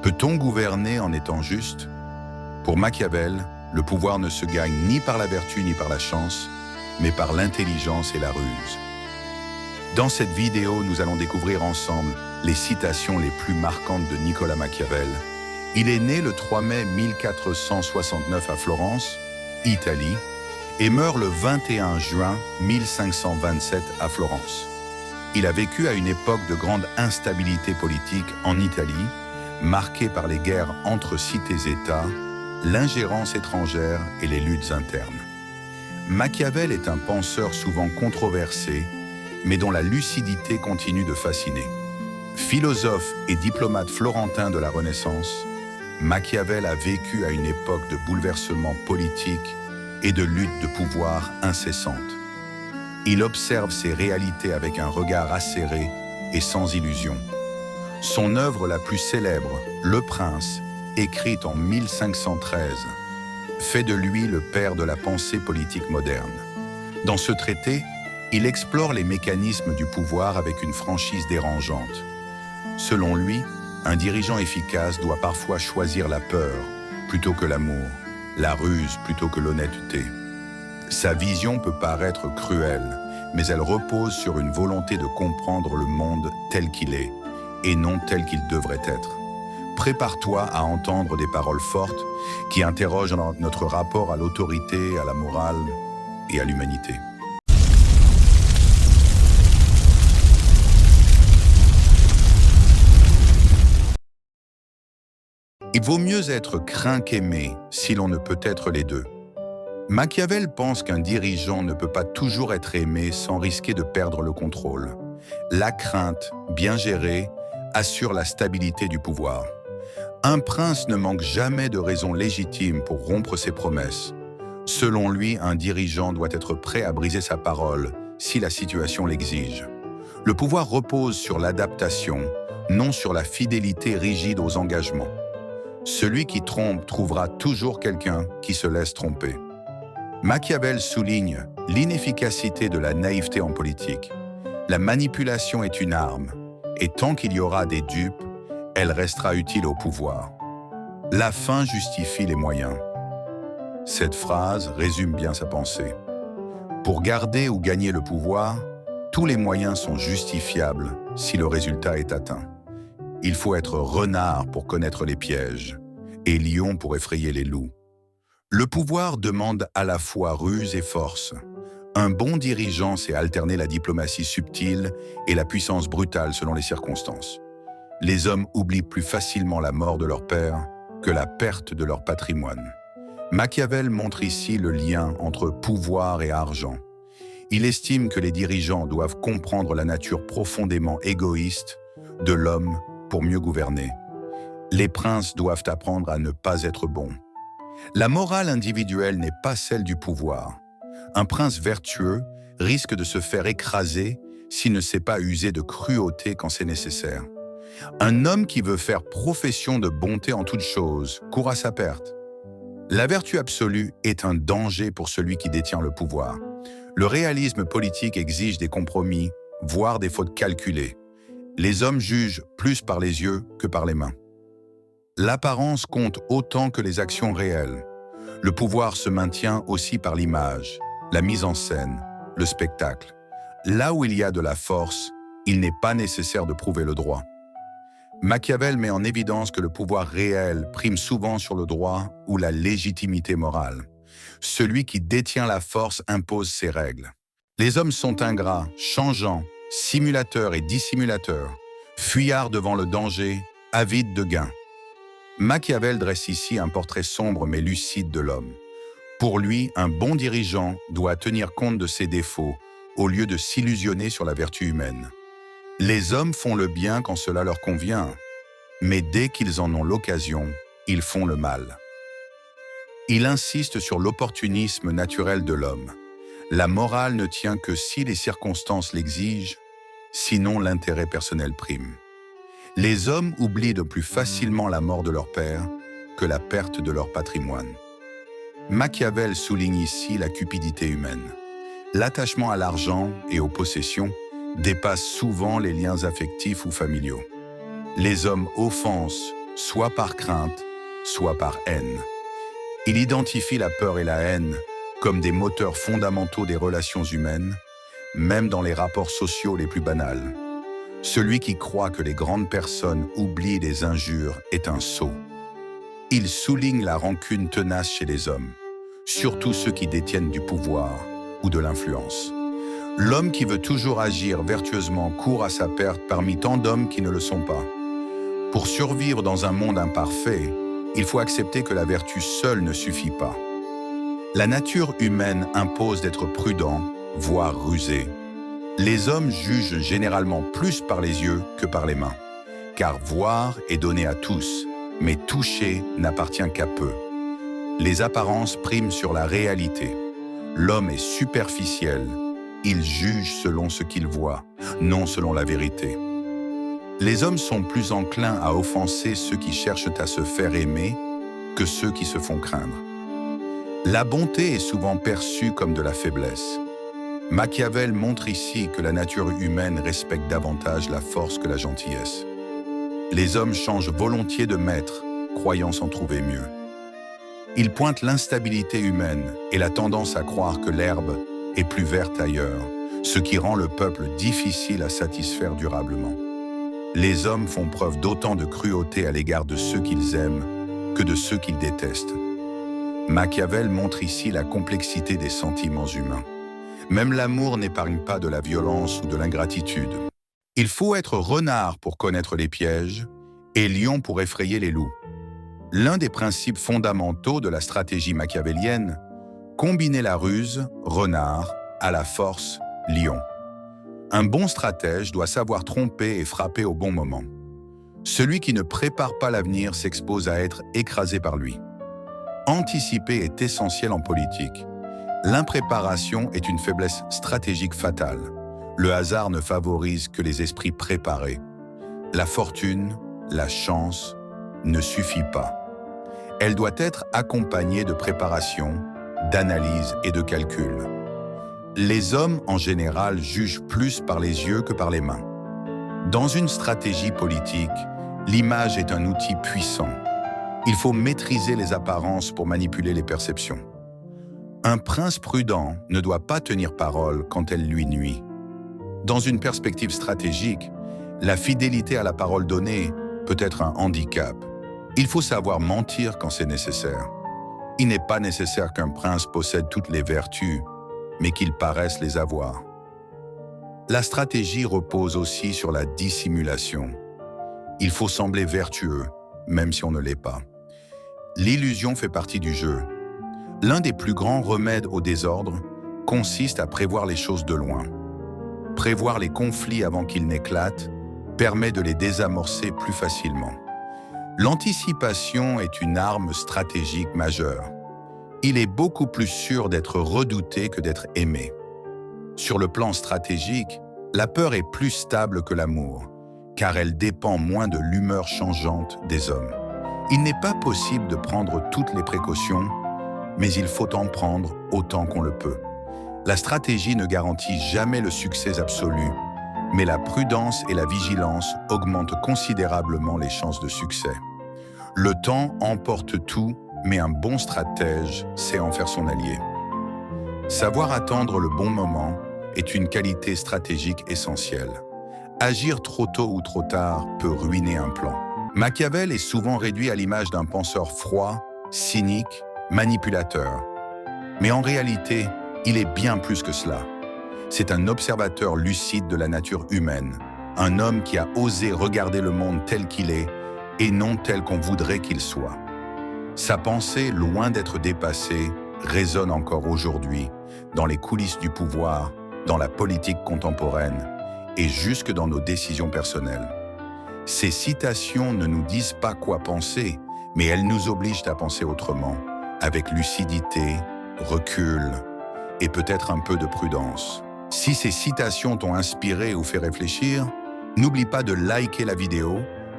Peut-on gouverner en étant juste? Pour Machiavel, le pouvoir ne se gagne ni par la vertu ni par la chance, mais par l'intelligence et la ruse. Dans cette vidéo, nous allons découvrir ensemble les citations les plus marquantes de Nicolas Machiavel. Il est né le 3 mai 1469 à Florence, Italie, et meurt le 21 juin 1527 à Florence. Il a vécu à une époque de grande instabilité politique en Italie, marquée par les guerres entre cités-États, l'ingérence étrangère et les luttes internes. Machiavel est un penseur souvent controversé, mais dont la lucidité continue de fasciner. Philosophe et diplomate florentin de la Renaissance, Machiavel a vécu à une époque de bouleversements politiques et de luttes de pouvoir incessantes. Il observe ces réalités avec un regard acéré et sans illusion. Son œuvre la plus célèbre, Le Prince, écrite en 1513, fait de lui le père de la pensée politique moderne. Dans ce traité, il explore les mécanismes du pouvoir avec une franchise dérangeante. Selon lui, un dirigeant efficace doit parfois choisir la peur plutôt que l'amour, la ruse plutôt que l'honnêteté. Sa vision peut paraître cruelle, mais elle repose sur une volonté de comprendre le monde tel qu'il est et non tel qu'il devrait être. Prépare-toi à entendre des paroles fortes qui interrogent notre rapport à l'autorité, à la morale et à l'humanité. Il vaut mieux être craint qu'aimé si l'on ne peut être les deux. Machiavel pense qu'un dirigeant ne peut pas toujours être aimé sans risquer de perdre le contrôle. La crainte, bien gérée, assure la stabilité du pouvoir. Un prince ne manque jamais de raisons légitimes pour rompre ses promesses. Selon lui, un dirigeant doit être prêt à briser sa parole si la situation l'exige. Le pouvoir repose sur l'adaptation, non sur la fidélité rigide aux engagements. Celui qui trompe trouvera toujours quelqu'un qui se laisse tromper. Machiavel souligne l'inefficacité de la naïveté en politique. La manipulation est une arme, et tant qu'il y aura des dupes, elle restera utile au pouvoir. La fin justifie les moyens. Cette phrase résume bien sa pensée. Pour garder ou gagner le pouvoir, tous les moyens sont justifiables si le résultat est atteint. Il faut être renard pour connaître les pièges, et lion pour effrayer les loups. Le pouvoir demande à la fois ruse et force. Un bon dirigeant sait alterner la diplomatie subtile et la puissance brutale selon les circonstances. Les hommes oublient plus facilement la mort de leur père que la perte de leur patrimoine. Machiavel montre ici le lien entre pouvoir et argent. Il estime que les dirigeants doivent comprendre la nature profondément égoïste de l'homme pour mieux gouverner. Les princes doivent apprendre à ne pas être bons. La morale individuelle n'est pas celle du pouvoir. Un prince vertueux risque de se faire écraser s'il ne sait pas user de cruauté quand c'est nécessaire. Un homme qui veut faire profession de bonté en toutes choses court à sa perte. La vertu absolue est un danger pour celui qui détient le pouvoir. Le réalisme politique exige des compromis, voire des fautes calculées. Les hommes jugent plus par les yeux que par les mains. L'apparence compte autant que les actions réelles. Le pouvoir se maintient aussi par l'image, la mise en scène, le spectacle. Là où il y a de la force, il n'est pas nécessaire de prouver le droit. Machiavel met en évidence que le pouvoir réel prime souvent sur le droit ou la légitimité morale. Celui qui détient la force impose ses règles. Les hommes sont ingrats, changeants, simulateurs et dissimulateurs, fuyards devant le danger, avides de gains. Machiavel dresse ici un portrait sombre mais lucide de l'homme. Pour lui, un bon dirigeant doit tenir compte de ses défauts au lieu de s'illusionner sur la vertu humaine. Les hommes font le bien quand cela leur convient, mais dès qu'ils en ont l'occasion, ils font le mal. Il insiste sur l'opportunisme naturel de l'homme. La morale ne tient que si les circonstances l'exigent, sinon l'intérêt personnel prime. Les hommes oublient de plus facilement la mort de leur père que la perte de leur patrimoine. Machiavel souligne ici la cupidité humaine. L'attachement à l'argent et aux possessions dépasse souvent les liens affectifs ou familiaux. Les hommes offensent soit par crainte, soit par haine. Il identifie la peur et la haine comme des moteurs fondamentaux des relations humaines, même dans les rapports sociaux les plus banals. Celui qui croit que les grandes personnes oublient les injures est un sot. Il souligne la rancune tenace chez les hommes, surtout ceux qui détiennent du pouvoir ou de l'influence. L'homme qui veut toujours agir vertueusement court à sa perte parmi tant d'hommes qui ne le sont pas. Pour survivre dans un monde imparfait, il faut accepter que la vertu seule ne suffit pas. La nature humaine impose d'être prudent, voire rusé. Les hommes jugent généralement plus par les yeux que par les mains, car voir est donné à tous, mais toucher n'appartient qu'à peu. Les apparences priment sur la réalité. L'homme est superficiel, il juge selon ce qu'il voit, non selon la vérité. Les hommes sont plus enclins à offenser ceux qui cherchent à se faire aimer que ceux qui se font craindre. La bonté est souvent perçue comme de la faiblesse. Machiavel montre ici que la nature humaine respecte davantage la force que la gentillesse. Les hommes changent volontiers de maître, croyant s'en trouver mieux. Il pointe l'instabilité humaine et la tendance à croire que l'herbe est plus verte ailleurs, ce qui rend le peuple difficile à satisfaire durablement. Les hommes font preuve d'autant de cruauté à l'égard de ceux qu'ils aiment que de ceux qu'ils détestent. Machiavel montre ici la complexité des sentiments humains. Même l'amour n'épargne pas de la violence ou de l'ingratitude. Il faut être renard pour connaître les pièges et lion pour effrayer les loups. L'un des principes fondamentaux de la stratégie machiavélienne, combiner la ruse, renard, à la force, lion. Un bon stratège doit savoir tromper et frapper au bon moment. Celui qui ne prépare pas l'avenir s'expose à être écrasé par lui. Anticiper est essentiel en politique. L'impréparation est une faiblesse stratégique fatale. Le hasard ne favorise que les esprits préparés. La fortune, la chance, ne suffit pas. Elle doit être accompagnée de préparation, d'analyse et de calcul. Les hommes, en général, jugent plus par les yeux que par les mains. Dans une stratégie politique, l'image est un outil puissant. Il faut maîtriser les apparences pour manipuler les perceptions. Un prince prudent ne doit pas tenir parole quand elle lui nuit. Dans une perspective stratégique, la fidélité à la parole donnée peut être un handicap. Il faut savoir mentir quand c'est nécessaire. Il n'est pas nécessaire qu'un prince possède toutes les vertus, mais qu'il paraisse les avoir. La stratégie repose aussi sur la dissimulation. Il faut sembler vertueux, même si on ne l'est pas. L'illusion fait partie du jeu. L'un des plus grands remèdes au désordre consiste à prévoir les choses de loin. Prévoir les conflits avant qu'ils n'éclatent permet de les désamorcer plus facilement. L'anticipation est une arme stratégique majeure. Il est beaucoup plus sûr d'être redouté que d'être aimé. Sur le plan stratégique, la peur est plus stable que l'amour, car elle dépend moins de l'humeur changeante des hommes. Il n'est pas possible de prendre toutes les précautions, mais il faut en prendre autant qu'on le peut. La stratégie ne garantit jamais le succès absolu, mais la prudence et la vigilance augmentent considérablement les chances de succès. Le temps emporte tout, mais un bon stratège sait en faire son allié. Savoir attendre le bon moment est une qualité stratégique essentielle. Agir trop tôt ou trop tard peut ruiner un plan. Machiavel est souvent réduit à l'image d'un penseur froid, cynique, manipulateur. Mais en réalité, il est bien plus que cela. C'est un observateur lucide de la nature humaine, un homme qui a osé regarder le monde tel qu'il est et non tel qu'on voudrait qu'il soit. Sa pensée, loin d'être dépassée, résonne encore aujourd'hui dans les coulisses du pouvoir, dans la politique contemporaine et jusque dans nos décisions personnelles. Ces citations ne nous disent pas quoi penser, mais elles nous obligent à penser autrement, avec lucidité, recul et peut-être un peu de prudence. Si ces citations t'ont inspiré ou fait réfléchir, n'oublie pas de liker la vidéo,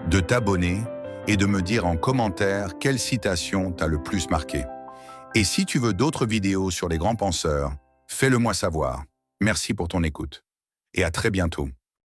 de t'abonner et de me dire en commentaire quelle citation t'a le plus marqué. Et si tu veux d'autres vidéos sur les grands penseurs, fais-le moi savoir. Merci pour ton écoute et à très bientôt.